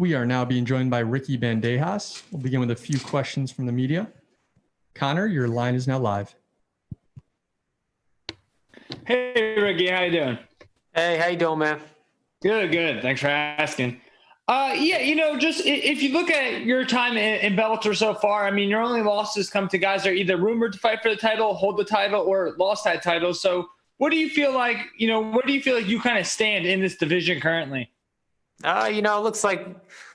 We are now being joined by Ricky Bandejas. We'll begin with a few questions from the media. Connor, your line is now live. Hey, Ricky, how you doing? Hey, how you doing, man? Good. Thanks for asking. Just if you look at your time in Bellator so far, I mean, your only losses come to guys that are either rumored to fight for the title, hold the title, or lost that title. So what do you feel like, where do you feel like you kind of stand in this division currently? It looks like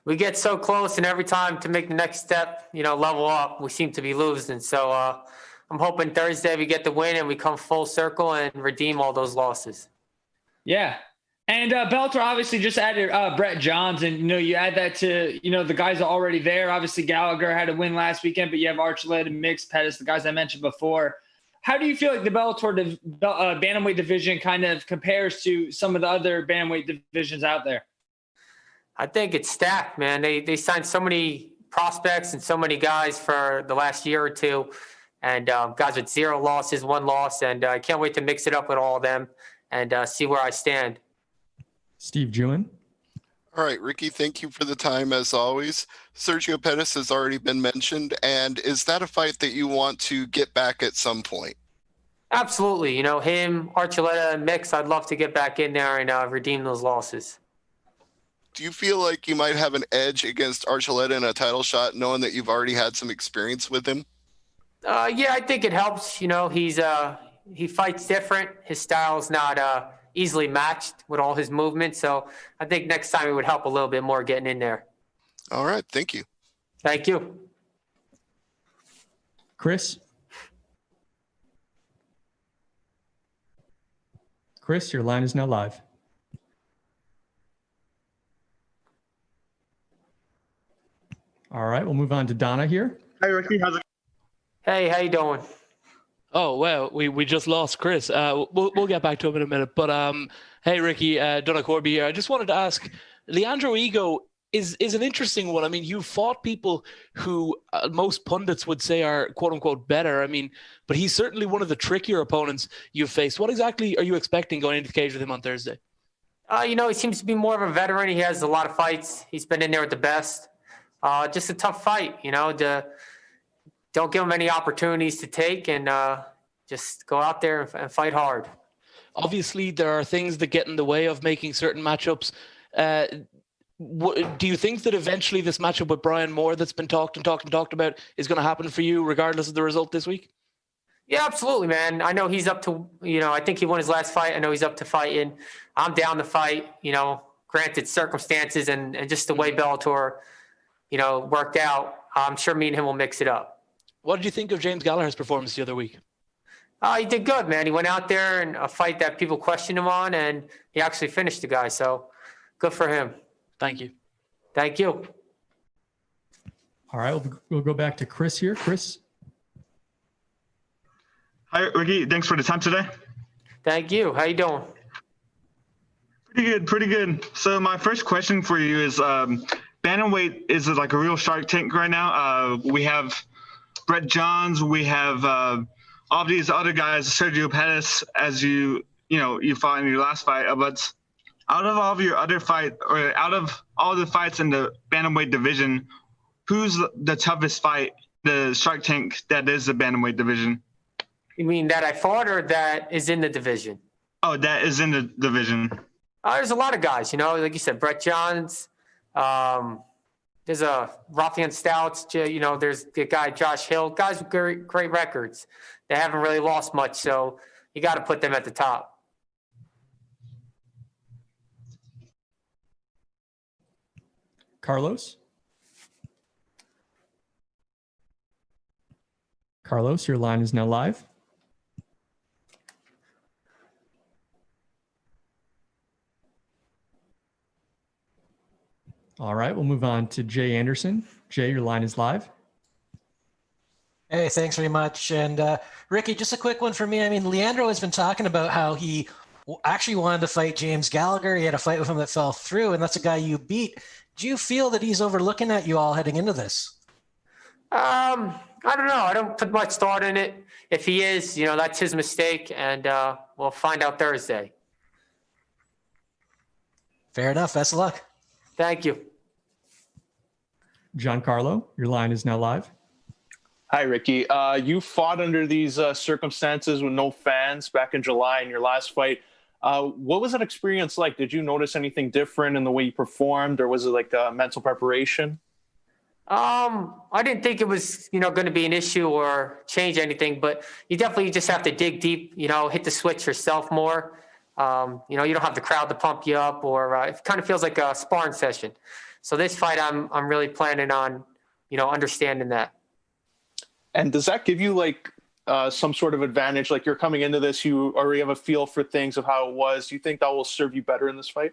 we get so close, and every time to make the next step, level up, we seem to be losing. So I'm hoping Thursday we get the win and we come full circle and redeem all those losses. Yeah. And Bellator obviously just added Brett Johns, and you add that to the guys are already there. Obviously Gallagher had a win last weekend, but you have Archuleta, Mix, Pettis, the guys I mentioned before. How do you feel like the Bellator bantamweight division kind of compares to some of the other bantamweight divisions out there? I think it's stacked, man. They signed so many prospects and so many guys for the last year or two, and guys with 0 losses, 1 loss, and I can't wait to mix it up with all of them and see where I stand. Steve Jewin. All right, Ricky, thank you for the time as always. Sergio Pettis has already been mentioned, and is that a fight that you want to get back at some point? Absolutely. Him, Archuleta, and Mix, I'd love to get back in there and redeem those losses. Do you feel like you might have an edge against Archuleta in a title shot, knowing that you've already had some experience with him? Yeah, I think it helps. He fights different. His style's not easily matched with all his movements. So I think next time it would help a little bit more getting in there. All right. Thank you. Thank you. Chris, your line is now live. All right, we'll move on to Donna here. Hi, Ricky. How's it? Hey, how you doing? Oh, well, we just lost Chris. We'll get back to him in a minute. But hey, Ricky, Donna Corby here. I just wanted to ask, Leandro Higo is an interesting one. I mean, you fought people who most pundits would say are quote unquote better. I mean, but he's certainly one of the trickier opponents you've faced. What exactly are you expecting going into the cage with him on Thursday? He seems to be more of a veteran. He has a lot of fights. He's been in there with the best. Just a tough fight, don't give him any opportunities to take and just go out there and fight hard. Obviously, there are things that get in the way of making certain matchups. Do you think that eventually this matchup with Brian Moore that's been talked about is going to happen for you regardless of the result this week? Yeah, absolutely, man. I know he's up to, I think he won his last fight. I know he's up to fighting. I'm down to fight, granted circumstances and just the way Bellator, worked out. I'm sure me and him will mix it up. What did you think of James Gallagher's performance the other week? He did good, man. He went out there in a fight that people questioned him on, and he actually finished the guy. So good for him. Thank you. Thank you. All right, we'll go back to Chris here. Chris. Hi, Ricky. Thanks for the time today. Thank you. How you doing? Pretty good. So my first question for you is, bantamweight is like a real Shark Tank right now. We have Brett Johns. We have all these other guys, Sergio Pettis, as you fought in your last fight. But out of all of your other fight, or out of all the fights in the bantamweight division, who's the toughest fight, the Shark Tank that is the bantamweight division? You mean that I fought or that is in the division? Oh, that is in the division. There's a lot of guys, like you said, Brett Johns. There's a Rafian Stouts, there's the guy Josh Hill, guys with great records. They haven't really lost much, so you got to put them at the top. Carlos, your line is now live. All right, we'll move on to Jay Anderson. Jay, your line is live. Hey, thanks very much. And Ricky, just a quick one for me. I mean, Leandro has been talking about how he actually wanted to fight James Gallagher. He had a fight with him that fell through, and that's a guy you beat. Do you feel that he's overlooking at you all heading into this? I don't know. I don't put much thought in it. If he is, that's his mistake, and we'll find out Thursday. Fair enough. Best of luck. Thank you. Giancarlo, your line is now live. Hi, Ricky. You fought under these circumstances with no fans back in July in your last fight. What was that experience like? Did you notice anything different in the way you performed, or was it like mental preparation? I didn't think it was, going to be an issue or change anything, but you definitely just have to dig deep, hit the switch yourself more. You don't have the crowd to pump you up, or it kind of feels like a sparring session. So this fight, I'm really planning on, understanding that. And does that give you like some sort of advantage? Like you're coming into this, you already have a feel for things of how it was. Do you think that will serve you better in this fight?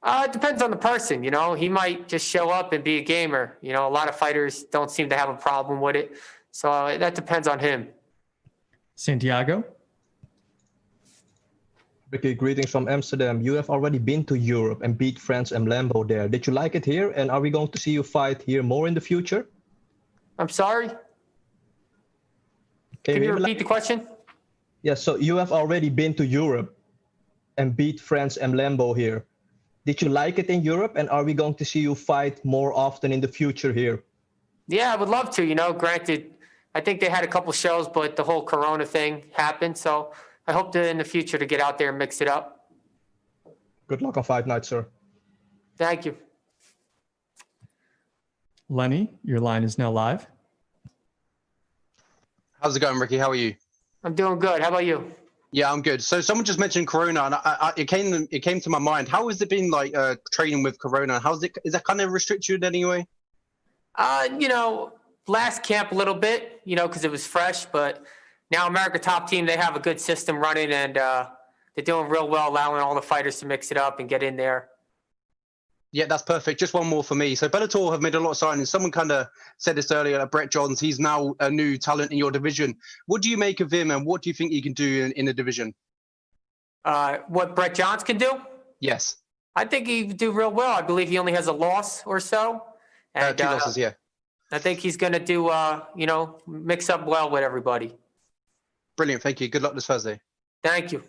It depends on the person, he might just show up and be a gamer. A lot of fighters don't seem to have a problem with it. So that depends on him. Santiago. Ricky, greetings from Amsterdam. You have already been to Europe and beat France and Lambo there. Did you like it here? And are we going to see you fight here more in the future? I'm sorry? Can you repeat the question? Yes, so you have already been to Europe and beat France and Lambo here. Did you like it in Europe? And are we going to see you fight more often in the future here? Yeah, I would love to. Granted, I think they had a couple shows, but the whole Corona thing happened. So I hope to in the future to get out there and mix it up. Good luck on fight night, sir. Thank you. Lenny, your line is now live. How's it going, Ricky? How are you? I'm doing good. How about you? Yeah, I'm good. So someone just mentioned Corona, and it came to my mind. How has it been like training with Corona? Is that kind of restricted in any way? Last camp a little bit, because it was fresh, but now America Top Team, they have a good system running, and they're doing real well, allowing all the fighters to mix it up and get in there. Yeah, that's perfect. Just one more for me. So Bellator have made a lot of signings. Someone kind of said this earlier, Brett Johns, he's now a new talent in your division. What do you make of him, and what do you think he can do in the division? What Brett Johns can do? Yes. I think he can do real well. I believe he only has a loss or so. And, 2 losses, yeah. I think he's going to do, mix up well with everybody. Brilliant. Thank you. Good luck this Thursday. Thank you.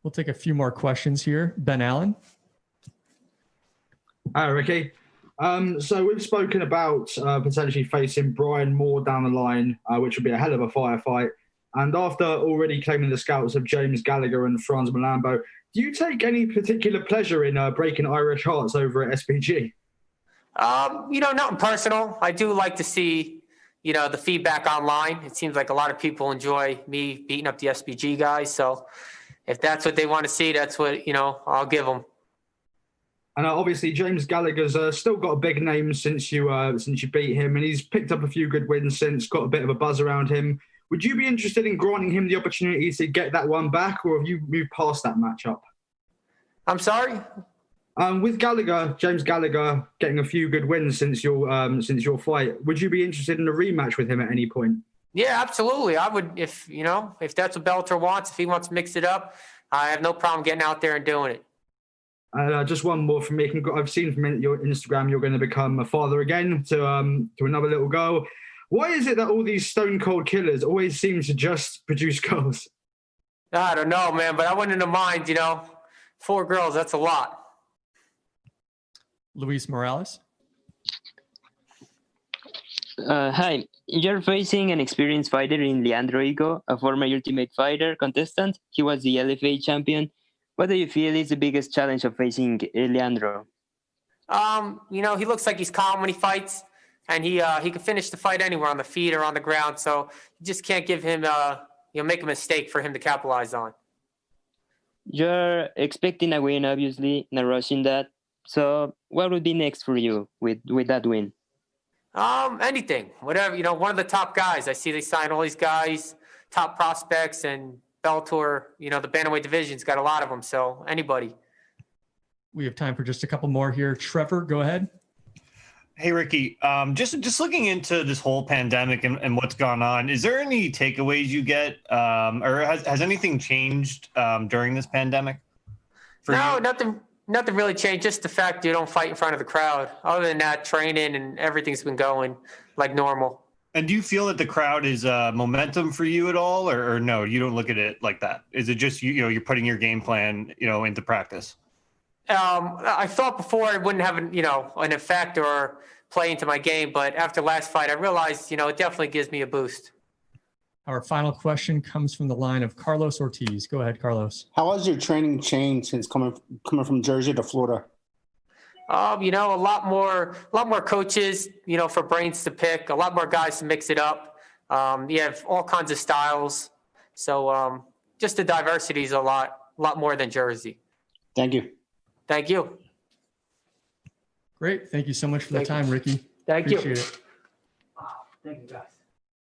We'll take a few more questions here. Ben Allen. Hi, Ricky. So we've spoken about potentially facing Brian Moore down the line, which would be a hell of a firefight. And after already claiming the scouts of James Gallagher and Franz Malambo, do you take any particular pleasure in breaking Irish hearts over at SPG? Nothing personal. I do like to see, the feedback online. It seems like a lot of people enjoy me beating up the SPG guys. So if that's what they want to see, that's what, I'll give them. And obviously, James Gallagher's still got a big name since you beat him, and he's picked up a few good wins since, got a bit of a buzz around him. Would you be interested in granting him the opportunity to get that one back, or have you moved past that matchup? I'm sorry? With Gallagher, James Gallagher getting a few good wins since your fight, would you be interested in a rematch with him at any point? Yeah, absolutely. I would, if that's what Bellator wants, if he wants to mix it up, I have no problem getting out there and doing it. Just one more from me. I've seen from your Instagram you're going to become a father again to another little girl. Why is it that all these stone cold killers always seem to just produce girls? I don't know, man, but I wouldn't have mind, 4 girls, that's a lot. Luis Morales. Hi, you're facing an experienced fighter in Leandro Higo, a former Ultimate Fighter contestant. He was the LFA champion. What do you feel is the biggest challenge of facing Leandro? He looks like he's calm when he fights, and he can finish the fight anywhere on the feet or on the ground. So you just can't give him, make a mistake for him to capitalize on. You're expecting a win, obviously, not rushing that. So what would be next for you with that win? Anything, whatever. One of the top guys. I see they sign all these guys, top prospects, and Bellator, the bantamweight division's got a lot of them, so anybody. We have time for just a couple more here. Trevor, go ahead. Hey, Ricky, just looking into this whole pandemic and what's gone on, is there any takeaways you get, or has anything changed during this pandemic? No, nothing really changed. Just the fact you don't fight in front of the crowd. Other than that, training and everything's been going like normal. And do you feel that the crowd is momentum for you at all, or no? You don't look at it like that. Is it just you're putting your game plan into practice? I thought before it wouldn't have an effect or play into my game, but after last fight, I realized, it definitely gives me a boost. Our final question comes from the line of Carlos Ortiz. Go ahead, Carlos. How has your training changed since coming from Jersey to Florida? A lot more coaches, for brains to pick, a lot more guys to mix it up. You have all kinds of styles. So just the diversity is a lot more than Jersey. Thank you. Thank you. Great. Thank you so much for the time, Ricky. Thank you. Appreciate it. Thank you, guys.